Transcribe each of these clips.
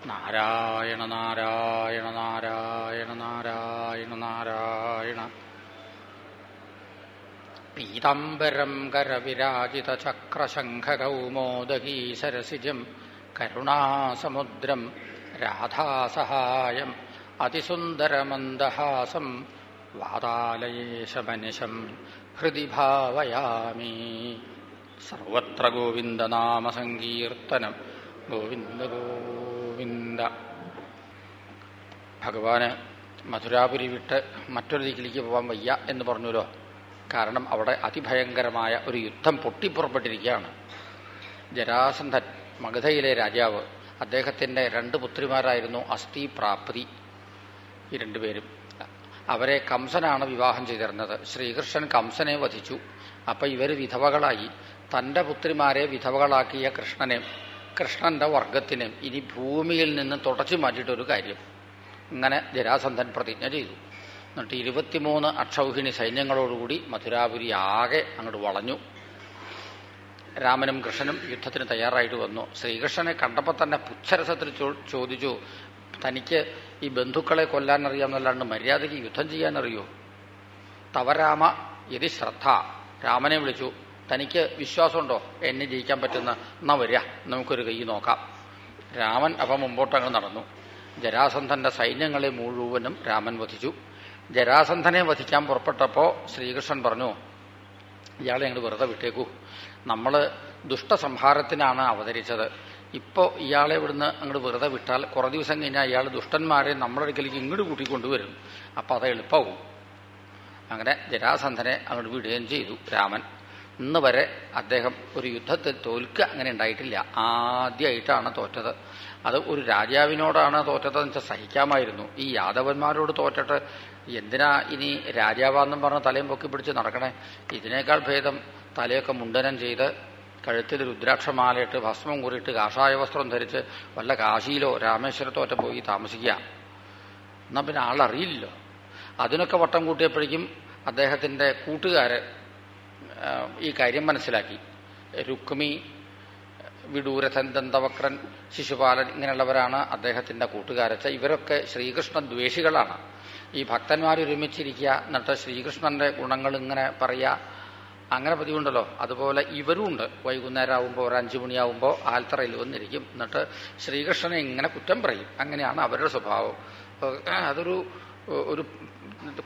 നാരായണ നാരായണ നാരായണ നാരായണ നാരായണ. പീതാംബരം കരവിരാജിത ചക്രശംഖകൗമോദഗീ സരസിജം കരുണാസമുദ്രം രാധാസഹായം അതിസുന്ദരമന്ദഹാസം വാതാലയേശമനിശം ഹൃദി ഭാവയാമി. സർവത്ര ഗോവിന്ദനാമസങ്കീർത്തനം. ഗോവിന്ദ ഗോവിന്ദ. ഭഗവാന് മധുരാപുരി വിട്ട് മറ്റൊരു ദിക്കിലേക്ക് പോകാൻ വയ്യ എന്ന് പറഞ്ഞല്ലോ. കാരണം അവിടെ അതിഭയങ്കരമായ ഒരു യുദ്ധം പൊട്ടിപ്പുറപ്പെട്ടിരിക്കുകയാണ്. ജരാസന്ധൻ, മഗധയിലെ രാജാവ്, അദ്ദേഹത്തിൻ്റെ 2 പുത്രിമാരായിരുന്നു അസ്ഥി, പ്രാപ്തി. ഈ 2 പേരും. അവരെ കംസനാണ് വിവാഹം ചെയ്തിരുന്നത്. ശ്രീകൃഷ്ണൻ കംസനെ വധിച്ചു. അപ്പം ഇവർ വിധവകളായി. തൻ്റെ പുത്രിമാരെ വിധവകളാക്കിയ കൃഷ്ണന്റെ വർഗത്തിനും ഇനി ഭൂമിയിൽ നിന്ന് തുടച്ചു മാറ്റിയിട്ടൊരു കാര്യം. ഇങ്ങനെ ജരാസന്ധൻ പ്രതിജ്ഞ ചെയ്തു. എന്നിട്ട് 23 അക്ഷൗഹിണി സൈന്യങ്ങളോടുകൂടി മധുരാപുരി ആകെ അങ്ങോട്ട് വളഞ്ഞു. രാമനും കൃഷ്ണനും യുദ്ധത്തിന് തയ്യാറായിട്ട് വന്നു. ശ്രീകൃഷ്ണനെ കണ്ടപ്പോൾ തന്നെ പുച്ഛരസത്തിൽ ചോദിച്ചു, തനിക്ക് ഈ ബന്ധുക്കളെ കൊല്ലാൻ അറിയാമെന്നല്ലാണ്ട് മര്യാദയ്ക്ക് യുദ്ധം ചെയ്യാനറിയോ? തവരാമ യതി ശ്രദ്ധ. രാമനെ വിളിച്ചു, തനിക്ക് വിശ്വാസമുണ്ടോ എന്നെ ജയിക്കാൻ പറ്റുന്ന? എന്നാ വരിക, നമുക്കൊരു കൈ നോക്കാം. രാമൻ അപ്പം മുമ്പോട്ടങ്ങ് നടന്നു. ജരാസന്ധന്റെ സൈന്യങ്ങളെ മുഴുവനും രാമൻ വധിച്ചു. ജരാസന്ധനെ വധിക്കാൻ പുറപ്പെട്ടപ്പോൾ ശ്രീകൃഷ്ണൻ പറഞ്ഞു, ഇയാളെ അങ്ങോട്ട് വെറുതെ വിട്ടേക്കൂ. നമ്മൾ ദുഷ്ടസംഹാരത്തിനാണ് അവതരിച്ചത്. ഇപ്പോൾ ഇയാളെ ഇവിടുന്ന് അങ്ങോട്ട് വെറുതെ വിട്ടാൽ കുറേ ദിവസം കഴിഞ്ഞാൽ ഇയാൾ ദുഷ്ടന്മാരെ നമ്മുടെ അടുക്കലേക്ക് ഇങ്ങോട്ട് കൂട്ടിക്കൊണ്ടുവരും. അപ്പം അത് എളുപ്പമാവും. അങ്ങനെ ജരാസന്ധനെ അങ്ങോട്ട് വിടുകയും ചെയ്തു രാമൻ. ഇന്ന് വരെ അദ്ദേഹം ഒരു യുദ്ധത്തിൽ തോൽക്കുക അങ്ങനെ ഉണ്ടായിട്ടില്ല. ആദ്യമായിട്ടാണ് തോറ്റത്. അത് ഒരു രാജാവിനോടാണ് തോറ്റതെന്ന് വെച്ചാൽ സഹിക്കാമായിരുന്നു. ഈ യാദവന്മാരോട് തോറ്റിട്ട് എന്തിനാ ഇനി രാജാവാന്നും പറഞ്ഞ് തലയും പൊക്കി പിടിച്ച് നടക്കണേ? ഇതിനേക്കാൾ ഭേദം തലയൊക്കെ മുണ്ടനം ചെയ്ത് കഴുത്തിൽ രുദ്രാക്ഷമാലയിട്ട് ഭസ്മം കൂറിയിട്ട് കാഷായ വസ്ത്രം ധരിച്ച് വല്ല കാശിയിലോ രാമേശ്വരത്തോ ഒറ്റ പോയി താമസിക്കുക. എന്നാൽ പിന്നെ ആളറിയില്ലല്ലോ. അതിനൊക്കെ വട്ടം കൂട്ടിയപ്പോഴേക്കും അദ്ദേഹത്തിൻ്റെ കൂട്ടുകാര് ഈ കാര്യം മനസ്സിലാക്കി. രുക്മി, വിഡൂരഥൻ, ദന്തവക്രൻ, ശിശുപാലൻ ഇങ്ങനെയുള്ളവരാണ് അദ്ദേഹത്തിൻ്റെ കൂട്ടുകാരച്ച. ഇവരൊക്കെ ശ്രീകൃഷ്ണ ദ്വേഷികളാണ്. ഈ ഭക്തന്മാരൊരുമിച്ചിരിക്കുക, എന്നിട്ട് ശ്രീകൃഷ്ണന്റെ ഗുണങ്ങൾ ഇങ്ങനെ പറയുക, അങ്ങനെ പതിവുണ്ടല്ലോ. അതുപോലെ ഇവരുമുണ്ട്. വൈകുന്നേരം ആകുമ്പോൾ ഒരു 5 മണിയാകുമ്പോൾ ആൽത്തറയിൽ വന്നിരിക്കും. എന്നിട്ട് ശ്രീകൃഷ്ണനെ ഇങ്ങനെ കുറ്റം പറയും. അങ്ങനെയാണ് അവരുടെ സ്വഭാവം. അതൊരു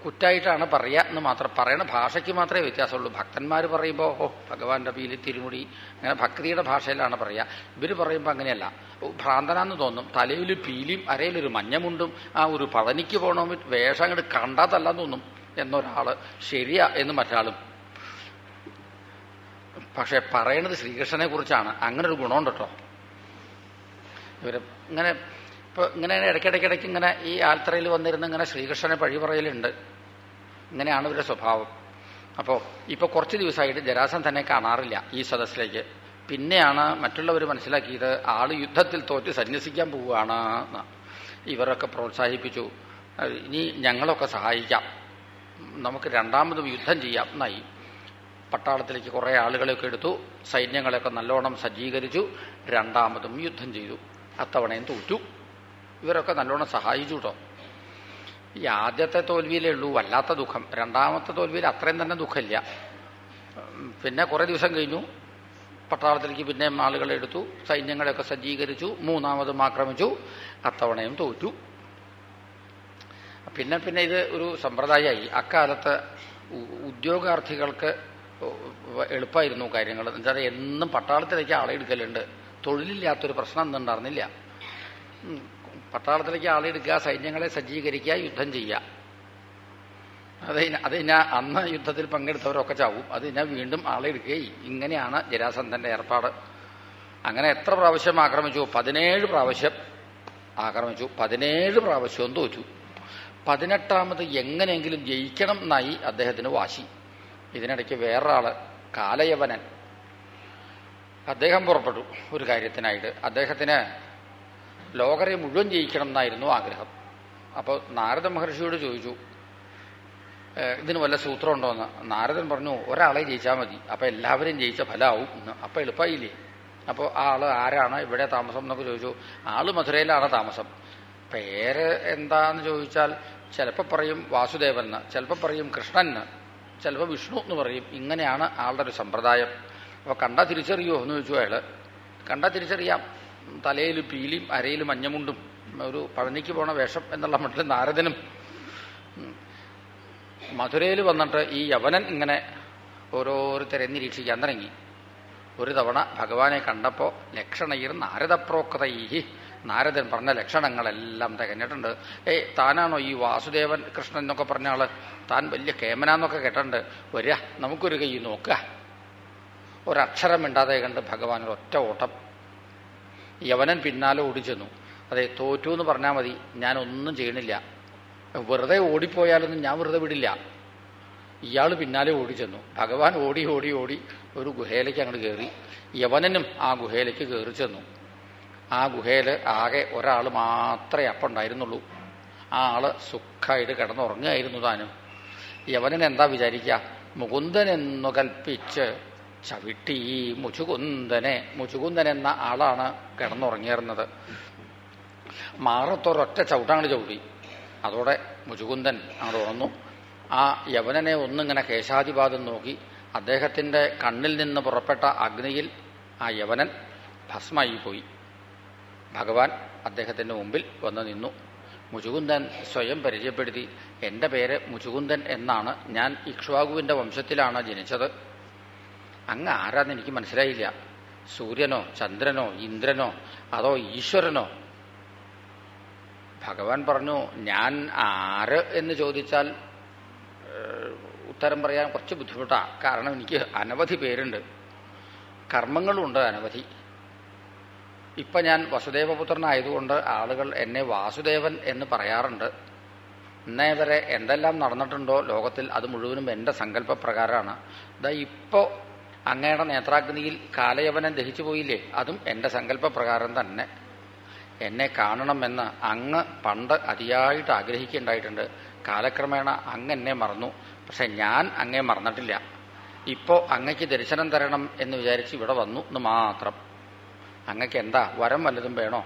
കുറ്റായിട്ടാണ് പറയുക എന്ന് മാത്രം. പറയണ ഭാഷയ്ക്ക് മാത്രമേ വ്യത്യാസമുള്ളൂ. ഭക്തന്മാർ പറയുമ്പോൾ ഭഗവാന്റെ പീലി തിരുമുടി അങ്ങനെ ഭക്തിയുടെ ഭാഷയിലാണ് പറയുക. ഇവർ പറയുമ്പോൾ അങ്ങനെയല്ല. ഭ്രാന്തനാന്ന് തോന്നും. തലയിൽ പീലിയും അരയിലൊരു മഞ്ഞമുണ്ടും ആ ഒരു പഴനിക്ക് പോകണമെങ്കിൽ വേഷം അങ്ങോട്ട് കണ്ടാത്തല്ല തോന്നും എന്നൊരാള്, ശരിയാ എന്ന് മറ്റാളും. പക്ഷെ പറയണത് ശ്രീകൃഷ്ണനെ കുറിച്ചാണ്. അങ്ങനെ ഒരു ഗുണമുണ്ട് കേട്ടോ. ഇവര് ഇങ്ങനെ ഇപ്പോൾ ഇങ്ങനെ ഇടയ്ക്കിടയ്ക്കിടയ്ക്ക് ഇങ്ങനെ ഈ ആൽത്തറയിൽ വന്നിരുന്ന് ഇങ്ങനെ ശ്രീകൃഷ്ണനെ പഴി പറയലുണ്ട്. ഇങ്ങനെയാണ് ഇവരുടെ സ്വഭാവം. അപ്പോൾ ഇപ്പോൾ കുറച്ച് ദിവസമായിട്ട് ജരാസന്ധനെ കാണാറില്ല ഈ സദസ്സിലേക്ക്. പിന്നെയാണ് മറ്റുള്ളവർ മനസ്സിലാക്കിയത് ആള് യുദ്ധത്തിൽ തോറ്റ് സന്യസിക്കാൻ പോവുകയാണ്. ഇവരൊക്കെ പ്രോത്സാഹിപ്പിച്ചു, ഇനി ഞങ്ങളൊക്കെ സഹായിക്കാം, നമുക്ക് രണ്ടാമതും യുദ്ധം ചെയ്യാം എന്നായി. പട്ടാളത്തിലേക്ക് കുറേ ആളുകളെയൊക്കെ എടുത്തു, സൈന്യങ്ങളെയൊക്കെ നല്ലോണം സജ്ജീകരിച്ചു, രണ്ടാമതും യുദ്ധം ചെയ്തു. അത്തവണയും തോറ്റു. ഇവരൊക്കെ നല്ലോണം സഹായിച്ചു കേട്ടോ. ഈ ആദ്യത്തെ തോൽവിയിലേ ഉള്ളൂ വല്ലാത്ത ദുഃഖം. രണ്ടാമത്തെ തോൽവിയിൽ അത്രയും തന്നെ ദുഃഖമില്ല. പിന്നെ കുറേ ദിവസം കഴിഞ്ഞു, പട്ടാളത്തിലേക്ക് പിന്നെയും ആളുകളെ എടുത്തു, സൈന്യങ്ങളെയൊക്കെ സജ്ജീകരിച്ചു, മൂന്നാമതും ആക്രമിച്ചു, അത്തവണയും തോറ്റു. പിന്നെ ഇത് ഒരു സമ്പ്രദായമായി. അക്കാലത്ത് ഉദ്യോഗാർത്ഥികൾക്ക് എളുപ്പമായിരുന്നു കാര്യങ്ങൾ. എന്നുവെച്ചാൽ എന്നും പട്ടാളത്തിലേക്ക് ആളെ എടുക്കലുണ്ട്. തൊഴിലില്ലാത്തൊരു പ്രശ്നം ഒന്നും ഉണ്ടായിരുന്നില്ല. പട്ടാളത്തിലേക്ക് ആളെ എടുക്കുക, സൈന്യങ്ങളെ സജ്ജീകരിക്കുക, യുദ്ധം ചെയ്യുക. അത് ഞാൻ അന്ന് യുദ്ധത്തിൽ പങ്കെടുത്തവരൊക്കെ ചാവും. അത് ഞാൻ വീണ്ടും ആളെ എടുക്കുകയും. ഇങ്ങനെയാണ് ജരാസന്ധന്റെ ഏർപ്പാട്. അങ്ങനെ എത്ര പ്രാവശ്യം ആക്രമിച്ചു? 17 പ്രാവശ്യം ആക്രമിച്ചു. 17 പ്രാവശ്യവും തോറ്റു. 18ാമത് എങ്ങനെയെങ്കിലും ജയിക്കണം എന്നായി അദ്ദേഹത്തിന് വാശി. ഇതിനിടയ്ക്ക് വേറൊരാള്, കാലയവനൻ, അദ്ദേഹം പുറപ്പെട്ടു ഒരു കാര്യത്തിനായിട്ട്. അദ്ദേഹത്തിന് ലോകരെ മുഴുവൻ ജയിക്കണം എന്നായിരുന്നു ആഗ്രഹം. അപ്പോൾ നാരദ മഹർഷിയോട് ചോദിച്ചു, ഇതിന് വല്ല സൂത്രം ഉണ്ടോയെന്ന്. നാരദൻ പറഞ്ഞു, ഒരാളെ ജയിച്ചാൽ മതി, അപ്പം എല്ലാവരും ജയിച്ച ഫലമാവും എന്ന്. അപ്പം എളുപ്പമായില്ലേ? അപ്പോൾ ആ ആള് ആരാണ്, ഇവിടെ താമസം എന്നൊക്കെ ചോദിച്ചു. ആള് മധുരയിലാണ് താമസം. പേര് എന്താന്ന് ചോദിച്ചാൽ ചിലപ്പോൾ പറയും വാസുദേവൻ എന്ന്, ചിലപ്പോൾ പറയും കൃഷ്ണൻ എന്ന്, ചിലപ്പോൾ വിഷ്ണു എന്ന് പറയും. ഇങ്ങനെയാണ് ആളുടെ ഒരു സമ്പ്രദായം. അപ്പോൾ കണ്ടാൽ തിരിച്ചറിയോ എന്ന് ചോദിച്ചു അയാൾ. കണ്ടാൽ തിരിച്ചറിയാം. തലയിൽ പീലിയും അരയിൽ മഞ്ഞമുണ്ടും ഒരു പഴനിക്ക് പോണ വേഷം എന്നുള്ള മട്ടിൽ നാരദനും. മധുരയിൽ വന്നിട്ട് ഈ യവനൻ ഇങ്ങനെ ഓരോരുത്തരെ നിരീക്ഷിക്കാൻ തുടങ്ങി. ഒരു തവണ ഭഗവാനെ കണ്ടപ്പോൾ ലക്ഷണയിൽ നാരദപ്രോക്തൈഹി, നാരദൻ പറഞ്ഞ ലക്ഷണങ്ങളെല്ലാം തികഞ്ഞിട്ടുണ്ട്. താനാണോ ഈ വാസുദേവൻ കൃഷ്ണൻ എന്നൊക്കെ പറഞ്ഞ ആള്? താൻ വലിയ കേമനാന്നൊക്കെ കേട്ടിട്ടുണ്ട്. വരിക, നമുക്കൊരു കൈ നോക്കുക. ഒരക്ഷരം മിണ്ടാതെ കണ്ട് ഭഗവാൻ ഒറ്റ ഓട്ടം. യവനൻ പിന്നാലെ ഓടിച്ചെന്നു. അതെ, തോറ്റു എന്ന് പറഞ്ഞാൽ മതി, ഞാനൊന്നും ചെയ്യണില്ല. വെറുതെ ഓടിപ്പോയാലൊന്നും ഞാൻ വെറുതെ വിടില്ല. ഇയാൾ പിന്നാലെ ഓടിച്ചെന്നു. ഭഗവാൻ ഓടി ഓടി ഓടി ഒരു ഗുഹയിലേക്ക് അങ്ങോട്ട് കയറി. യവനനും ആ ഗുഹയിലേക്ക് കയറി ചെന്നു. ആ ഗുഹയിൽ ആകെ ഒരാൾ മാത്രമേ അപ്പം ഉണ്ടായിരുന്നുള്ളൂ. ആ ആള് സുഖമായിട്ട് കിടന്നുറങ്ങുകയായിരുന്നു താനും. യവനൻ എന്താ വിചാരിക്കുക, മുകുന്ദൻ എന്നു കൽപ്പിച്ച് ചവിട്ടി മുചുകുന്ദനെ. മുചുകുന്ദൻ എന്ന ആളാണ് കിടന്നുറങ്ങിയിരുന്നത്. മാറത്തൊരൊറ്റ ചവിട്ടാണ് ചവിട്ടി. അതോടെ മുചുകുന്ദൻ അങ്ങോട്ട് ഉണർന്നു. ആ യവനനെ ഒന്നിങ്ങനെ കേശാദിപാദം നോക്കി. അദ്ദേഹത്തിൻ്റെ കണ്ണിൽ നിന്ന് പുറപ്പെട്ട അഗ്നിയിൽ ആ യവനൻ ഭസ്മായി പോയി. ഭഗവാൻ അദ്ദേഹത്തിൻ്റെ മുമ്പിൽ വന്ന് നിന്നു. മുചുകുന്ദൻ സ്വയം പരിചയപ്പെടുത്തി. എൻ്റെ പേര് മുചുകുന്ദൻ എന്നാണ്, ഞാൻ ഇക്ഷ്വാകുവിൻ്റെ വംശത്തിലാണ് ജനിച്ചത്. അങ്ങ് ആരാന്ന് എനിക്ക് മനസ്സിലായില്ല. സൂര്യനോ ചന്ദ്രനോ ഇന്ദ്രനോ അതോ ഈശ്വരനോ? ഭഗവാൻ പറഞ്ഞു, ഞാൻ ആര് എന്ന് ചോദിച്ചാൽ ഉത്തരം പറയാൻ കുറച്ച് ബുദ്ധിമുട്ടാണ്. കാരണം എനിക്ക് അനവധി പേരുണ്ട്, കർമ്മങ്ങളുണ്ട് അനവധി. ഇപ്പം ഞാൻ വസുദേവപുത്രനായതുകൊണ്ട് ആളുകൾ എന്നെ വാസുദേവൻ എന്ന് പറയാറുണ്ട്. ഇന്നേ വരെ എന്തെല്ലാം നടന്നിട്ടുണ്ടോ ലോകത്തിൽ അത് മുഴുവനും എൻ്റെ സങ്കല്പപ്രകാരമാണ്. ഇതാ ഇപ്പോൾ അങ്ങയുടെ നേത്രാഗ്നിയിൽ കാലയവനൻ ദഹിച്ചു പോയില്ലേ, അതും എൻ്റെ സങ്കല്പപ്രകാരം തന്നെ. എന്നെ കാണണമെന്ന് അങ്ങ് പണ്ട് അതിയായിട്ട് ആഗ്രഹിക്കുകയുണ്ടായിട്ടുണ്ട്. കാലക്രമേണ അങ്ങ് എന്നെ മറന്നു. പക്ഷെ ഞാൻ അങ്ങേ മറന്നിട്ടില്ല. ഇപ്പോൾ അങ്ങയ്ക്ക് ദർശനം തരണം എന്ന് വിചാരിച്ച് ഇവിടെ വന്നു എന്ന് മാത്രം. അങ്ങക്ക് എന്താ വരം വല്ലതും വേണോ?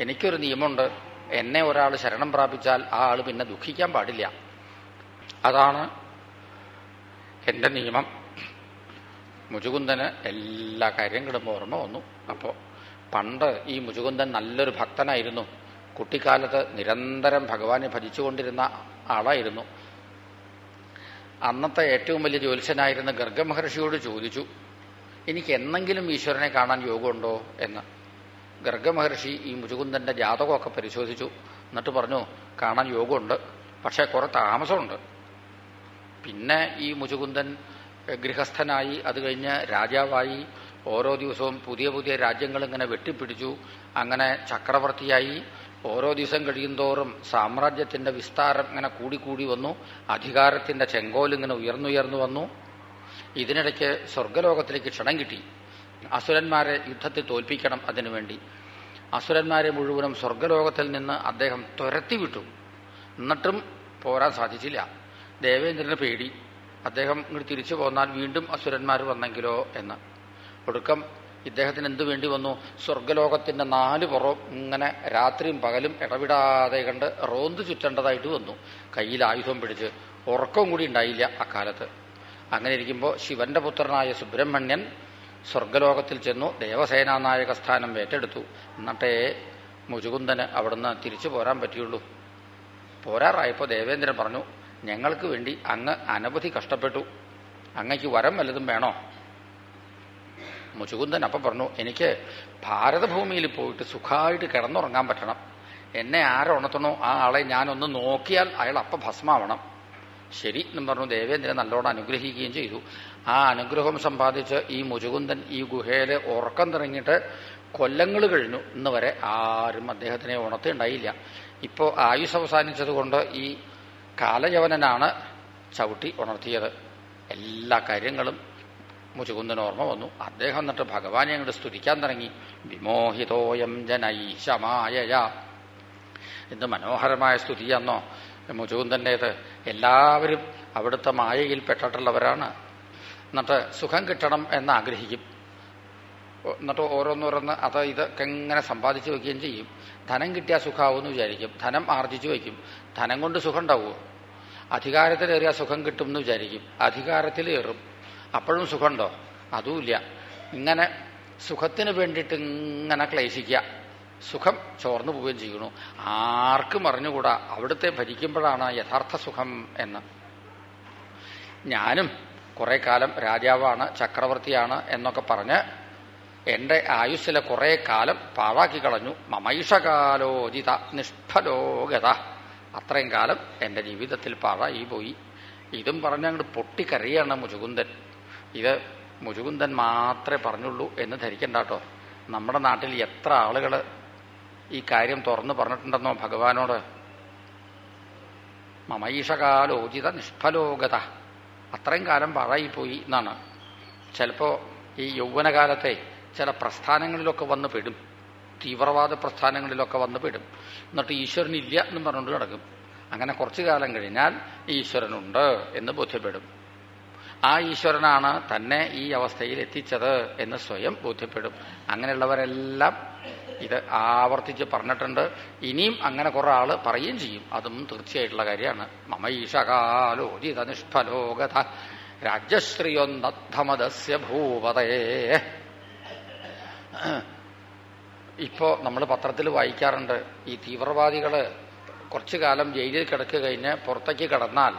എനിക്കൊരു നിയമമുണ്ട്, എന്നെ ഒരാൾ ശരണം പ്രാപിച്ചാൽ ആ ആൾ പിന്നെ ദുഃഖിക്കാൻ പാടില്ല. അതാണ് എൻ്റെ നിയമം. മുചുകുന്ദന് എല്ലാ കാര്യങ്ങളും ഓർമ്മ വന്നു. അപ്പോൾ പണ്ട് ഈ മുചുകുന്ദൻ നല്ലൊരു ഭക്തനായിരുന്നു. കുട്ടിക്കാലത്ത് നിരന്തരം ഭഗവാനെ ഭജിച്ചുകൊണ്ടിരുന്ന ആളായിരുന്നു. അന്നത്തെ ഏറ്റവും വലിയ ജ്യോത്സ്യനായിരുന്ന ഗർഗമഹർഷിയോട് ചോദിച്ചു, എനിക്ക് എന്നെങ്കിലും ഈശ്വരനെ കാണാൻ യോഗമുണ്ടോ എന്ന്. ഗർഗമഹർഷി ഈ മുചുകുന്ദൻ്റെ ജാതകമൊക്കെ പരിശോധിച്ചു. എന്നിട്ട് പറഞ്ഞു, കാണാൻ യോഗമുണ്ട്, പക്ഷേ കുറെ താമസമുണ്ട്. പിന്നെ ഈ മുചുകുന്ദൻ ഗൃഹസ്ഥനായി, അത് കഴിഞ്ഞ് രാജാവായി. ഓരോ ദിവസവും പുതിയ പുതിയ രാജ്യങ്ങൾ ഇങ്ങനെ വെട്ടിപ്പിടിച്ചു. അങ്ങനെ ചക്രവർത്തിയായി. ഓരോ ദിവസം കഴിയുന്തോറും സാമ്രാജ്യത്തിൻ്റെ വിസ്താരം ഇങ്ങനെ കൂടിക്കൂടി വന്നു. അധികാരത്തിൻ്റെ ചെങ്കോലിങ്ങനെ ഉയർന്നുയർന്നു വന്നു. ഇതിനിടയ്ക്ക് സ്വർഗലോകത്തിലേക്ക് ക്ഷണം കിട്ടി. അസുരന്മാരെ യുദ്ധത്തിൽ തോൽപ്പിക്കണം. അതിനുവേണ്ടി അസുരന്മാരെ മുഴുവനും സ്വർഗലോകത്തിൽ നിന്ന് അദ്ദേഹം തുരത്തിവിട്ടു. എന്നിട്ടും പോരാൻ സാധിച്ചില്ല. ദേവേന്ദ്രന് പേടി, അദ്ദേഹം ഇങ്ങോട്ട് തിരിച്ചു പോന്നാൽ വീണ്ടും അസുരന്മാർ വന്നെങ്കിലോ എന്ന്. ഒടുക്കം ഇദ്ദേഹത്തിന് എന്തു വേണ്ടി വന്നു? സ്വർഗലോകത്തിൻ്റെ 4 പുറവും ഇങ്ങനെ രാത്രിയും പകലും ഇടവിടാതെ കണ്ട് റോന്തു ചുറ്റേണ്ടതായിട്ട് വന്നു. കയ്യിൽ ആയുധം പിടിച്ച്. ഉറക്കവും കൂടി ഉണ്ടായില്ല അക്കാലത്ത്. അങ്ങനെ ഇരിക്കുമ്പോൾ ശിവന്റെ പുത്രനായ സുബ്രഹ്മണ്യൻ സ്വർഗലോകത്തിൽ ചെന്നു ദേവസേനാനായക സ്ഥാനം ഏറ്റെടുത്തു. എന്നിട്ടേ മുചുകുന്ദന് അവിടുന്ന് തിരിച്ചു പോരാൻ പറ്റിയുള്ളൂ. പോരാറായപ്പോൾ ദേവേന്ദ്രൻ പറഞ്ഞു, ഞങ്ങൾക്ക് വേണ്ടി അങ്ങ് അനവധി കഷ്ടപ്പെട്ടു, അങ്ങയ്ക്ക് വരം വല്ലതും വേണോ? മുചുകുന്ദൻ അപ്പം പറഞ്ഞു, എനിക്ക് ഭാരതഭൂമിയിൽ പോയിട്ട് സുഖമായിട്ട് കിടന്നുറങ്ങാൻ പറ്റണം. എന്നെ ആരുണർത്തണോ ആ ആളെ ഞാനൊന്ന് നോക്കിയാൽ അയാൾ അപ്പം ഭസ്മാവണം. ശരി എന്നും പറഞ്ഞു. ദേവേന്ദ്രൻ നല്ലോണം അനുഗ്രഹിക്കുകയും ചെയ്തു. ആ അനുഗ്രഹം സമ്പാദിച്ച് ഈ മുചുകുന്ദൻ ഈ ഗുഹയിൽ ഉറക്കം തുടങ്ങിയിട്ട് കൊല്ലങ്ങൾ കഴിഞ്ഞു. ഇന്ന് വരെ ആരും അദ്ദേഹത്തിനെ ഉണർത്തുണ്ടായില്ല. ഇപ്പോൾ ആയുസ് അവസാനിച്ചതുകൊണ്ട് ഈ കാലയവനനാണ് ചവിട്ടി ഉണർത്തിയത്. എല്ലാ കാര്യങ്ങളും മുചുകുന്ദൻ ഓർമ്മ വന്നു. അദ്ദേഹം എന്നിട്ട് ഭഗവാനെ അങ്ങോട്ട് സ്തുതിക്കാൻ തുടങ്ങി. വിമോഹിതോയം ജനൈശമായ. എന്ത് മനോഹരമായ സ്തുതിയാന്നോ മുചുകുന്ദൻ്റേത്. എല്ലാവരും അവിടുത്തെ മായയിൽ പെട്ടിട്ടുള്ളവരാണ്. എന്നിട്ട് സുഖം കിട്ടണം എന്ന് ആഗ്രഹിക്കും. എന്നിട്ട് ഓരോന്നോരോന്ന് അത് ഇതൊക്കെ ഇങ്ങനെ സമ്പാദിച്ചു വയ്ക്കുകയും ചെയ്യും. ധനം കിട്ടിയാൽ സുഖമാവുമെന്ന് വിചാരിക്കും. ധനം ആർജിച്ചു വയ്ക്കും. ധനം കൊണ്ട് സുഖം ഉണ്ടാവുമോ? അധികാരത്തിലേറിയാൽ സുഖം കിട്ടും എന്ന് വിചാരിക്കും. അധികാരത്തിലേറും. അപ്പോഴും സുഖമുണ്ടോ? അതുമില്ല. ഇങ്ങനെ സുഖത്തിന് വേണ്ടിയിട്ട് ഇങ്ങനെ ക്ലേശിക്കുക. സുഖം ചോർന്നു പോവുകയും ചെയ്യുന്നു. ആർക്കും അറിഞ്ഞുകൂടാ അവിടുത്തെ ഭരിക്കുമ്പോഴാണ് യഥാർത്ഥ സുഖം എന്ന്. ഞാനും കുറെ കാലം രാജാവാണ്, ചക്രവർത്തിയാണ് എന്നൊക്കെ പറഞ്ഞ് എന്റെ ആയുസ്സിലെ കുറെ കാലം പാഴാക്കി കളഞ്ഞു. മമൈഷകാലോചിത നിഷ്ഫലോഗത. അത്രയും കാലം എന്റെ ജീവിതത്തിൽ പാഴായി പോയി. ഇതും പറഞ്ഞങ്ങോട്ട് പൊട്ടിക്കരയാണ് മുചുകുന്ദൻ. ഇത് മുചുകുന്ദൻ മാത്രമേ പറഞ്ഞുള്ളൂ എന്ന് ധരിക്കണ്ടാട്ടോ. നമ്മുടെ നാട്ടിൽ എത്ര ആളുകൾ ഈ കാര്യം തുറന്നു പറഞ്ഞിട്ടുണ്ടെന്നോ ഭഗവാനോട്. മമൈഷകാലോചിത നിഷ്ഫലോഗത. അത്രയും കാലം പാഴായിപ്പോയി എന്നാണ്. ചിലപ്പോ ഈ യൗവനകാലത്തെ ചില പ്രസ്ഥാനങ്ങളിലൊക്കെ വന്ന് പെടും. തീവ്രവാദ പ്രസ്ഥാനങ്ങളിലൊക്കെ വന്ന് പെടും. എന്നിട്ട് ഈശ്വരനില്ല എന്നും പറഞ്ഞുകൊണ്ട് കിടക്കും. അങ്ങനെ കുറച്ചു കാലം കഴിഞ്ഞാൽ ഈശ്വരനുണ്ട് എന്ന് ബോധ്യപ്പെടും. ആ ഈശ്വരനാണ് തന്നെ ഈ അവസ്ഥയിൽ എത്തിച്ചത് എന്ന് സ്വയം ബോധ്യപ്പെടും. അങ്ങനെയുള്ളവരെല്ലാം ഇത് ആവർത്തിച്ച് പറഞ്ഞിട്ടുണ്ട്. ഇനിയും അങ്ങനെ കുറെ ആള് പറയുകയും ചെയ്യും. അതും തീർച്ചയായിട്ടുള്ള കാര്യമാണ്. മമൈഷകാലോചിത നിഷ്ഫലോഗത രാജ്യശ്രീയൊന്നദ്ധമദസ്യ ഭൂപതേ. ഇപ്പോ നമ്മൾ പത്രത്തിൽ വായിക്കാറുണ്ട്, ഈ തീവ്രവാദികള് കുറച്ചു കാലം ജയിലിൽ കിടക്കുക കഴിഞ്ഞ് പുറത്തേക്ക് കടന്നാൽ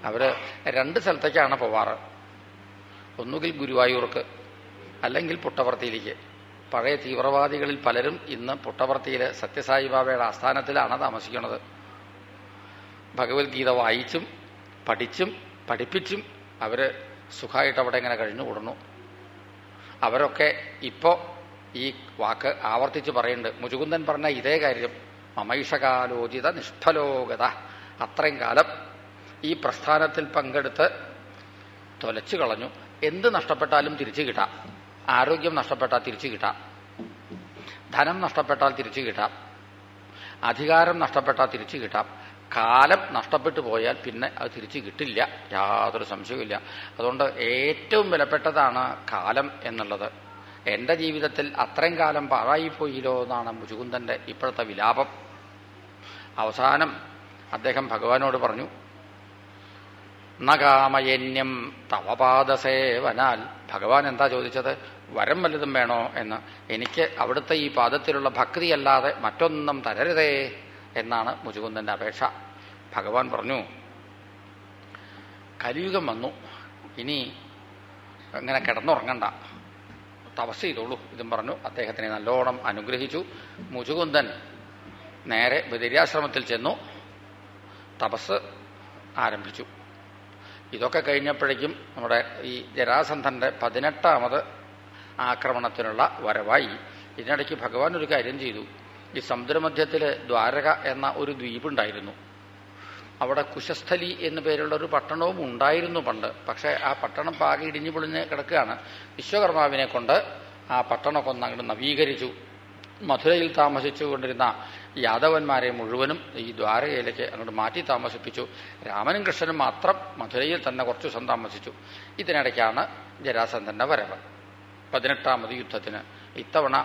അവര് രണ്ട് സ്ഥലത്തേക്കാണ് പോവാറ്. ഒന്നുകിൽ ഗുരുവായൂർക്ക്, അല്ലെങ്കിൽ പുട്ടപർത്തിയിലേക്ക്. പഴയ തീവ്രവാദികളിൽ പലരും ഇന്ന് പുട്ടപർത്തിയിലെ സത്യസായിബാബയുടെ ആസ്ഥാനത്തിലാണ് താമസിക്കുന്നത്. ഭഗവത്ഗീത വായിച്ചും പഠിച്ചും പഠിപ്പിച്ചും അവര് സുഖമായിട്ട് അവിടെ ഇങ്ങനെ കഴിഞ്ഞുകൂടുന്നു. അവരൊക്കെ ഇപ്പോ ഈ വാക്ക് ആവർത്തിച്ച് പറയുന്നുണ്ട്. മുചുകുന്ദൻ പറഞ്ഞ ഇതേ കാര്യം, മമൈഷകാലോചിത നിഷ്ഫലോഗത. അത്രയും കാലം ഈ പ്രസ്ഥാനത്തിൽ പങ്കെടുത്ത് തൊലച്ചു കളഞ്ഞു. എന്ത് നഷ്ടപ്പെട്ടാലും തിരിച്ചു കിട്ടാം. ആരോഗ്യം നഷ്ടപ്പെട്ടാൽ തിരിച്ചു കിട്ടാം. ധനം നഷ്ടപ്പെട്ടാൽ തിരിച്ചു കിട്ടാം. അധികാരം നഷ്ടപ്പെട്ടാൽ തിരിച്ചു കിട്ടാം. കാലം നഷ്ടപ്പെട്ടു പോയാൽ പിന്നെ അത് തിരിച്ചു കിട്ടില്ല, യാതൊരു സംശയവുമില്ല. അതുകൊണ്ട് ഏറ്റവും വിലപ്പെട്ടതാണ് കാലം എന്നുള്ളത്. എന്റെ ജീവിതത്തിൽ അത്രയും കാലം പാഴായിപ്പോയില്ലോ എന്നാണ് മുചുകുന്ദന്റെ ഇപ്പോഴത്തെ വിലാപം. അവസാനം അദ്ദേഹം ഭഗവാനോട് പറഞ്ഞു, നകാമയന്യം തവപാദസേവനാൽ. ഭഗവാൻ എന്താ ചോദിച്ചത്? വരം വല്ലതും വേണോ എന്ന്. എനിക്ക് അവിടുത്തെ ഈ പാദത്തിലുള്ള ഭക്തിയല്ലാതെ മറ്റൊന്നും തരരുതേ എന്നാണ് മുചുകുന്ദന്റെ അപേക്ഷ. ഭഗവാൻ പറഞ്ഞു, കലിയുഗം വന്നു, ഇനി അങ്ങനെ കിടന്നുറങ്ങണ്ട, തപസ് ചെയ്തോളൂ ഇതും പറഞ്ഞു അദ്ദേഹത്തിനെ നല്ലോണം അനുഗ്രഹിച്ചു. മുചുകുന്ദൻ നേരെ ബദരിയാശ്രമത്തിൽ ചെന്നു തപസ് ആരംഭിച്ചു. ഇതൊക്കെ കഴിഞ്ഞപ്പോഴേക്കും നമ്മുടെ ഈ ജരാസന്ധന്റെ 18ാമത് ആക്രമണത്തിനുള്ള വരവായി. ഇതിനിടയ്ക്ക് ഭഗവാൻ ഒരു കാര്യം ചെയ്തു. ഈ സമുദ്രമധ്യത്തില് ദ്വാരക എന്ന ഒരു ദ്വീപുണ്ടായിരുന്നു. അവിടെ കുശസ്ഥലി എന്നു പേരുള്ള ഒരു പട്ടണവും ഉണ്ടായിരുന്നു പണ്ട്. പക്ഷെ ആ പട്ടണം പാകെ ഇടിഞ്ഞു പൊളിഞ്ഞ് കിടക്കുകയാണ്. വിശ്വകർമാവിനെ കൊണ്ട് ആ പട്ടണമൊക്കെ ഒന്ന് അങ്ങോട്ട് നവീകരിച്ചു. മധുരയിൽ താമസിച്ചു കൊണ്ടിരുന്ന യാദവന്മാരെ മുഴുവനും ഈ ദ്വാരകയിലേക്ക് അങ്ങോട്ട് മാറ്റി താമസിപ്പിച്ചു. രാമനും കൃഷ്ണനും മാത്രം മധുരയിൽ തന്നെ കുറച്ചു ദിവസം താമസിച്ചു. ഇതിനിടയ്ക്കാണ് ജരാസന്ധന്റെ വരവ്. 18ാമത് യുദ്ധത്തിന് ഇത്തവണ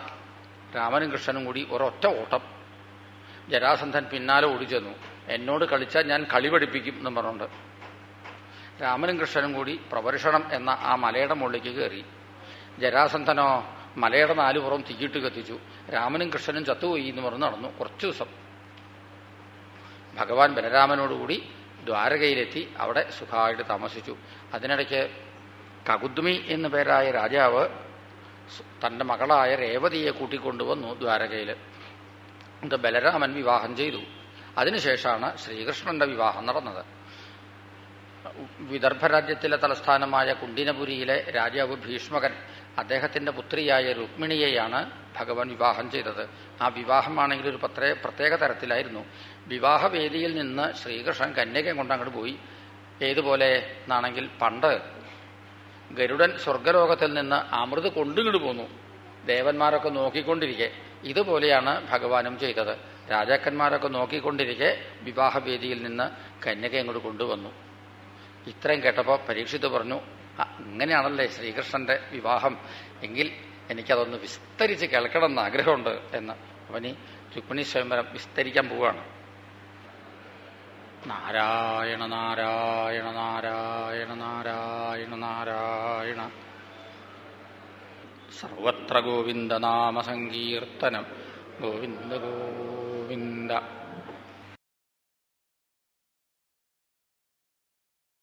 രാമനും കൃഷ്ണനും കൂടി ഒരൊറ്റ ഓട്ടം. ജരാസന്ധൻ പിന്നാലെ ഓടിച്ചെന്നു. എന്നോട് കളിച്ചാൽ ഞാൻ കളി പഠിപ്പിക്കും എന്നും പറഞ്ഞുകൊണ്ട് രാമനും കൃഷ്ണനും കൂടി പ്രവർഷണം എന്ന ആ മലയുടെ മുകളിലേക്ക് കയറി. ജരാസന്ധനോ മലയുടെ 4 പുറം തീയിട്ട് കത്തിച്ചു. രാമനും കൃഷ്ണനും ചത്തുപോയി എന്ന് പറഞ്ഞ് നടന്നു കുറച്ചു ദിവസം. ഭഗവാൻ ബലരാമനോടുകൂടി ദ്വാരകയിലെത്തി അവിടെ സുഖമായിട്ട് താമസിച്ചു. അതിനിടയ്ക്ക് കകുദ്മി എന്നു പേരായ രാജാവ് തന്റെ മകളായ രേവതിയെ കൂട്ടിക്കൊണ്ടുവന്നു ദ്വാരകയിൽ. എന്നിട്ട് ബലരാമൻ വിവാഹം ചെയ്തു. അതിനുശേഷമാണ് ശ്രീകൃഷ്ണന്റെ വിവാഹം നടന്നത്. വിദർഭരാജ്യത്തിലെ തലസ്ഥാനമായ കുണ്ടിനപുരിയിലെ രാജാവ് ഭീഷ്മകൻ അദ്ദേഹത്തിന്റെ പുത്രിയായ രുക്മിണിയെയാണ് ഭഗവാൻ വിവാഹം ചെയ്തത്. ആ വിവാഹമാണെങ്കിൽ ഒരു പ്രത്യേക തരത്തിലായിരുന്നു. വിവാഹവേദിയിൽ നിന്ന് ശ്രീകൃഷ്ണൻ കന്യകയും കൊണ്ട് അങ്ങോട്ട് പോയി. ഏതുപോലെ എന്നാണെങ്കിൽ പണ്ട് ഗരുഡൻ സ്വർഗലോകത്തിൽ നിന്ന് അമൃത് കൊണ്ടിങ്ങോട്ട് പോന്നു. ദേവന്മാരൊക്കെ നോക്കിക്കൊണ്ടിരിക്കെ ഇതുപോലെയാണ് ഭഗവാനും ചെയ്തത്. രാജാക്കന്മാരൊക്കെ നോക്കിക്കൊണ്ടിരിക്കെ വിവാഹവേദിയിൽ നിന്ന് കന്യക അങ്ങോട്ട് കൊണ്ടുവന്നു. ഇത്രയും കേട്ടപ്പോൾ പരീക്ഷിത് പറഞ്ഞു, ഇങ്ങനെയാണല്ലേ ശ്രീകൃഷ്ണന്റെ വിവാഹം, എങ്കിൽ എനിക്കതൊന്ന് വിസ്തരിച്ച് കേൾക്കണമെന്ന് ആഗ്രഹമുണ്ട് എന്ന്. അവന് രുക്മിണി സ്വയംവരം വിസ്തരിക്കാൻ പോവുകയാണ്. നാരായണ നാരായണ നാരായണ നാരായണ നാരായണ സർവത്ര ഗോവിന്ദനാമ സങ്കീർത്തനം. ഗോവിന്ദ ഗോവിന്ദ.